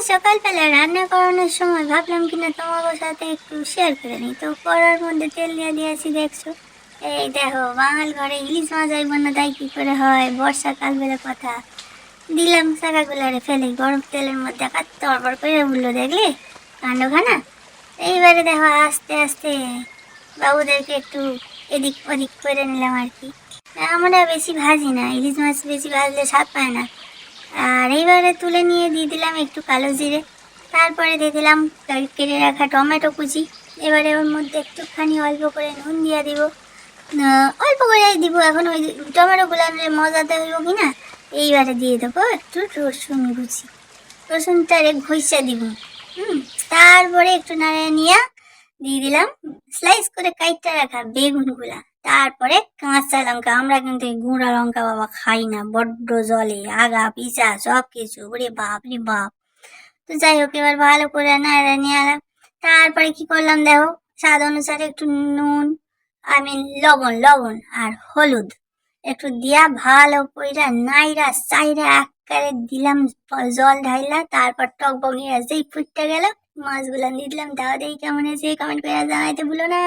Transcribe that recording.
সকালবেলা রান্না করানোর সময় ভাবলাম কিনা তোমাদের সাথে একটু শেয়ার করে নিই। তো কড়ার মধ্যে তেল দিয়ে দিয়েছি, দেখছো? এই দেখো, বাঙাল ঘরে ইলিশ মাছ আইব না তাই কি করে হয়? বর্ষাকাল বলে কথা। দিলাম শাকাগুলারে ফেলে গরম তেলের মধ্যে তরবর করে উঠলো, দেখলে কাণ্ডখানা? এইবারে দেখো আস্তে আস্তে বাবুদেরকে একটু এদিক ওদিক করে নিলাম আর কি। আমরা বেশি ভাজি না, ইলিশ মাছ বেশি ভাজলে স্বাদ পায় না। আর এইবারে তুলে নিয়ে দিয়ে দিলাম একটু কালো জিরে, তারপরে দিয়ে দিলাম কেটে রাখা টমেটো কুচি। এবারে ওর মধ্যে একটুখানি অল্প করে নুন দিয়ে দিব, অল্প করে দিব, এখন ওই টমেটো গুলানের মজাতে হইব কি না। এইবারে দিয়ে দেবো একটু রসুন কুচি, রসুনটারে ঘষে দিব। তারপরে একটু নাড়িয়ে নিয়ে দিয়ে দিলাম স্লাইস করে কাইটটা রাখা বেগুন গুলা, তারপরে কাঁচা লঙ্কা। আমরা কিন্তু এই গুঁড়া লঙ্কা বাবা খাই না, বড্ড জলে আগা পিছা সব কিছু, ওরে বাপ রে বাপ। তো যাই হোক, এবার ভালো করে নাড়া নিয়ে এলাম। তারপরে কি করলাম দেখো, স্বাদ অনুসারে একটু নুন, লবণ লবণ আর হলুদ একটু দিয়া ভালো কইরা নাইরা চাইরা একবারে দিলাম জল ঢাইলা। তারপর টক বগিয়ে যেই ফুটতে গেল মাছগুলা দিয়ে দিলাম। দাও দেখি কেমন হয়েছে, কমেন্ট করে জানাইতে ভুলো না।